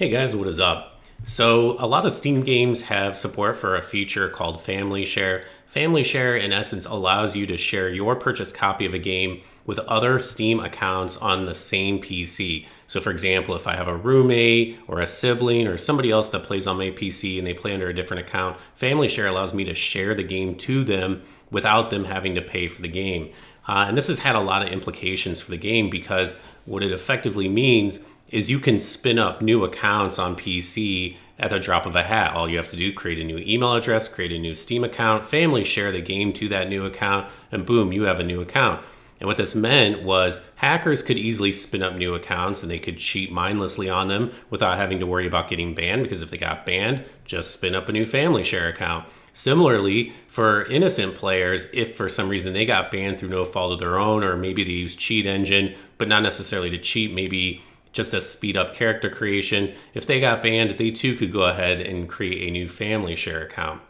Hey guys, what is up? So, a lot of Steam games have support for a feature called Family Share. Family Share, in essence, allows you to share your purchased copy of a game with other Steam accounts on the same PC. So, for example, if I have a roommate or a sibling or somebody else that plays on my PC and they play under a different account, Family Share allows me to share the game to them without them having to pay for the game. And this has had a lot of implications for the game because what it effectively means is you can spin up new accounts on PC at the drop of a hat. All you have to do, create a new email address, create a new Steam account, family share the game to that new account, and boom, you have a new account. And what this meant was hackers could easily spin up new accounts and they could cheat mindlessly on them without having to worry about getting banned, because if they got banned, just spin up a new family share account. Similarly, for innocent players, if for some reason they got banned through no fault of their own, or maybe they used cheat engine, but not necessarily to cheat, maybe just to speed up character creation, if they got banned, they too could go ahead and create a new family share account.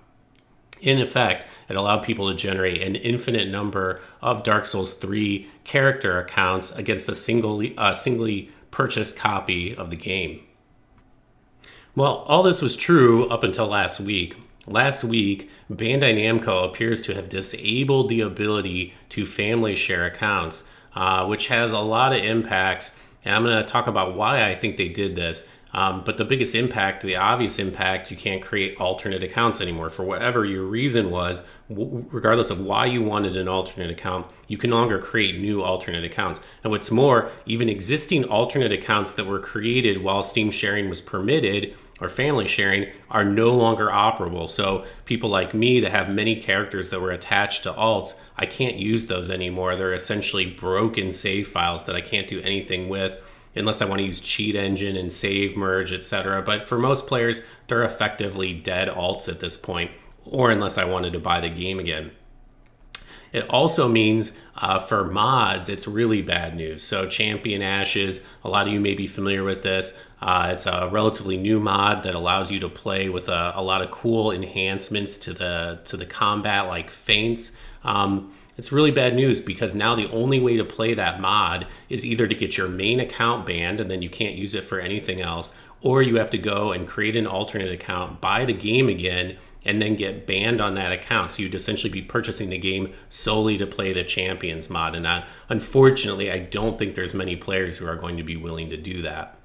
In effect, it allowed people to generate an infinite number of Dark Souls 3 character accounts against a singly purchased copy of the game. Well, all this was true up until last week. Last week, Bandai Namco appears to have disabled the ability to family share accounts, which has a lot of impacts. And I'm going to talk about why I think they did this. But the biggest impact, the obvious impact, you can't create alternate accounts anymore. For whatever your reason was, regardless of why you wanted an alternate account, you can no longer create new alternate accounts. And what's more, even existing alternate accounts that were created while Steam sharing was permitted, or family sharing, are no longer operable. So people like me that have many characters that were attached to alts, I can't use those anymore. They're essentially broken save files that I can't do anything with unless I want to use cheat engine and save merge, etc. But for most players, they're effectively dead alts at this point, or unless I wanted to buy the game again. It also means for mods, it's really bad news. So Champion Ashes, a lot of you may be familiar with this. It's a relatively new mod that allows you to play with a lot of cool enhancements to the combat, like feints. It's really bad news because now the only way to play that mod is either to get your main account banned and then you can't use it for anything else, or you have to go and create an alternate account, buy the game again, and then get banned on that account. So you'd essentially be purchasing the game solely to play the Champions mod. And unfortunately, I don't think there's many players who are going to be willing to do that.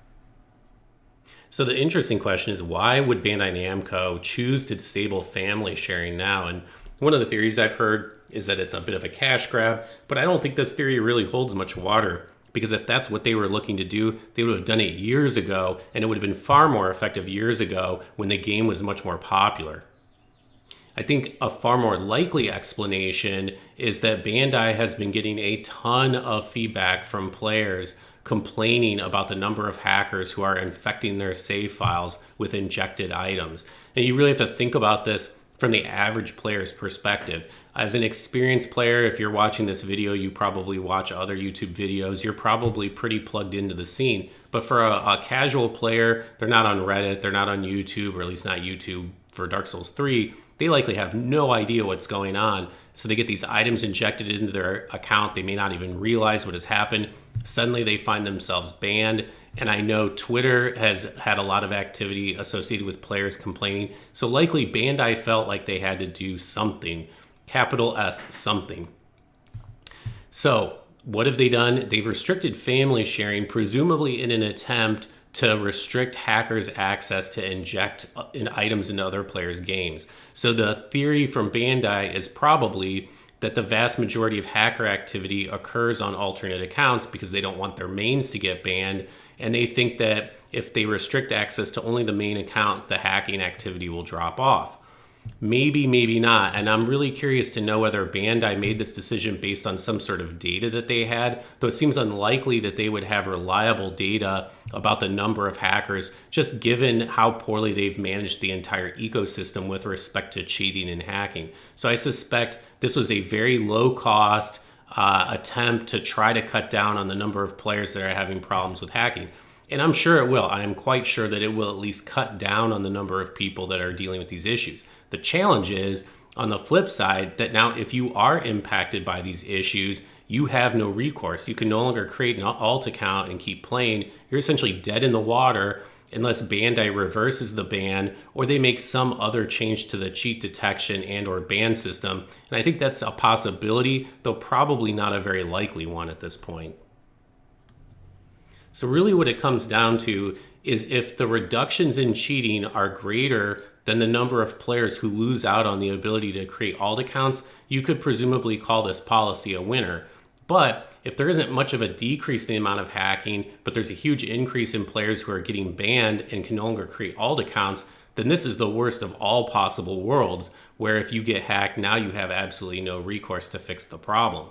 So the interesting question is, why would Bandai Namco choose to disable family sharing now? And one of the theories I've heard is that it's a bit of a cash grab, but I don't think this theory really holds much water. Because if that's what they were looking to do, they would have done it years ago, and it would have been far more effective years ago when the game was much more popular. I think a far more likely explanation is that Bandai has been getting a ton of feedback from players complaining about the number of hackers who are infecting their save files with injected items. And you really have to think about this from the average player's perspective. As an experienced player, if you're watching this video, you probably watch other YouTube videos. You're probably pretty plugged into the scene. But for a casual player, they're not on Reddit, they're not on YouTube, or at least not YouTube for Dark Souls 3. They likely have no idea what's going on. So they get these items injected into their account. They may not even realize what has happened. Suddenly they find themselves banned. And I know Twitter has had a lot of activity associated with players complaining. So likely Bandai felt like they had to do something, capital S something. So what have they done? They've restricted family sharing, presumably in an attempt to restrict hackers' access to inject items into other players' games. So the theory from Bandai is probably that the vast majority of hacker activity occurs on alternate accounts because they don't want their mains to get banned, and they think that if they restrict access to only the main account, the hacking activity will drop off. Maybe, maybe not. And I'm really curious to know whether Bandai made this decision based on some sort of data that they had, though it seems unlikely that they would have reliable data about the number of hackers, just given how poorly they've managed the entire ecosystem with respect to cheating and hacking. So I suspect this was a very low cost attempt to try to cut down on the number of players that are having problems with hacking. And I'm sure it will. I am quite sure that it will at least cut down on the number of people that are dealing with these issues. The challenge is, on the flip side, that now if you are impacted by these issues, you have no recourse. You can no longer create an alt account and keep playing. You're essentially dead in the water unless Bandai reverses the ban or they make some other change to the cheat detection and or ban system. And I think that's a possibility, though probably not a very likely one at this point. So really what it comes down to is if the reductions in cheating are greater than the number of players who lose out on the ability to create alt accounts, you could presumably call this policy a winner. But if there isn't much of a decrease in the amount of hacking, but there's a huge increase in players who are getting banned and can no longer create alt accounts, then this is the worst of all possible worlds, where if you get hacked, now you have absolutely no recourse to fix the problem.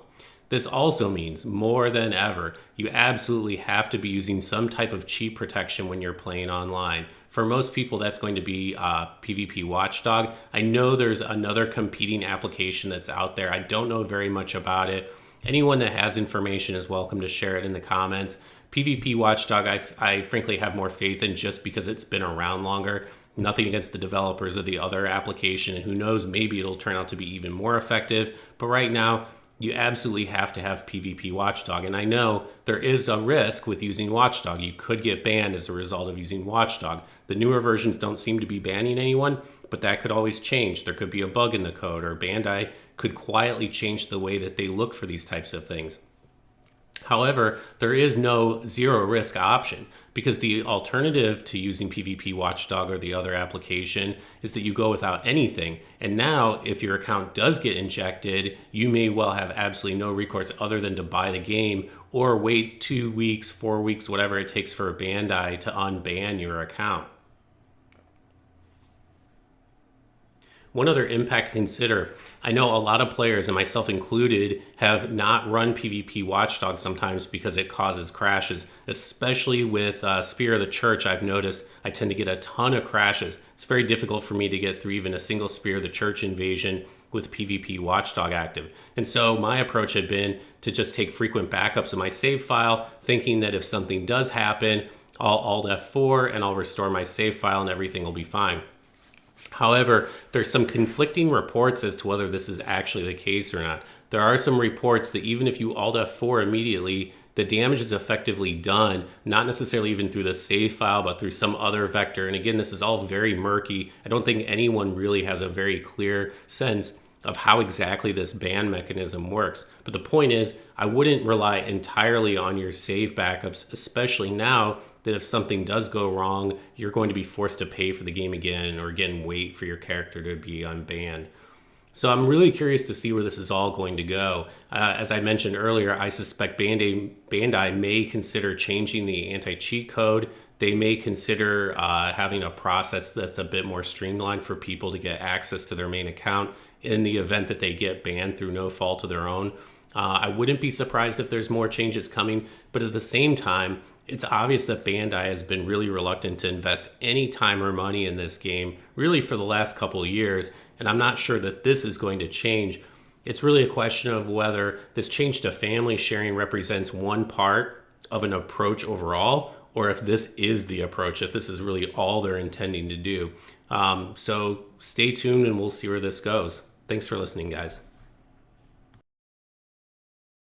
This also means, more than ever, you absolutely have to be using some type of cheat protection when you're playing online. For most people, that's going to be PvP Watchdog. I know there's another competing application that's out there. I don't know very much about it. Anyone that has information is welcome to share it in the comments. PvP Watchdog, I frankly have more faith in just because it's been around longer. Nothing against the developers of the other application, and who knows, maybe it'll turn out to be even more effective. But right now, you absolutely have to have PvP Watchdog. And I know there is a risk with using Watchdog. You could get banned as a result of using Watchdog. The newer versions don't seem to be banning anyone, but that could always change. There could be a bug in the code, or Bandai could quietly change the way that they look for these types of things. However, there is no zero risk option, because the alternative to using PvP Watchdog or the other application is that you go without anything. And now, if your account does get injected, you may well have absolutely no recourse other than to buy the game or wait 2 weeks, 4 weeks, whatever it takes for Bandai to unban your account. One other impact to consider, I know a lot of players, and myself included, have not run PvP Watchdog sometimes because it causes crashes, especially with Spear of the Church. I've noticed I tend to get a ton of crashes. It's very difficult for me to get through even a single Spear of the Church invasion with PvP Watchdog active. And so my approach had been to just take frequent backups of my save file, thinking that if something does happen, I'll Alt F4 and I'll restore my save file and everything will be fine. However, there's some conflicting reports as to whether this is actually the case or not. There are some reports that even if you Alt F4 immediately, the damage is effectively done, not necessarily even through the save file, but through some other vector. And again, this is all very murky. I don't think anyone really has a very clear sense of how exactly this ban mechanism works. But the point is, I wouldn't rely entirely on your save backups, especially now that if something does go wrong, you're going to be forced to pay for the game again, or again, wait for your character to be unbanned. So I'm really curious to see where this is all going to go. As I mentioned earlier, I suspect Bandai may consider changing the anti-cheat code. They may consider having a process that's a bit more streamlined for people to get access to their main account in the event that they get banned through no fault of their own. I wouldn't be surprised if there's more changes coming, but at the same time, it's obvious that Bandai has been really reluctant to invest any time or money in this game, really for the last couple of years, and I'm not sure that this is going to change. It's really a question of whether this change to family sharing represents one part of an approach overall, or if this is the approach, if this is really all they're intending to do. So stay tuned and we'll see where this goes. Thanks for listening, guys.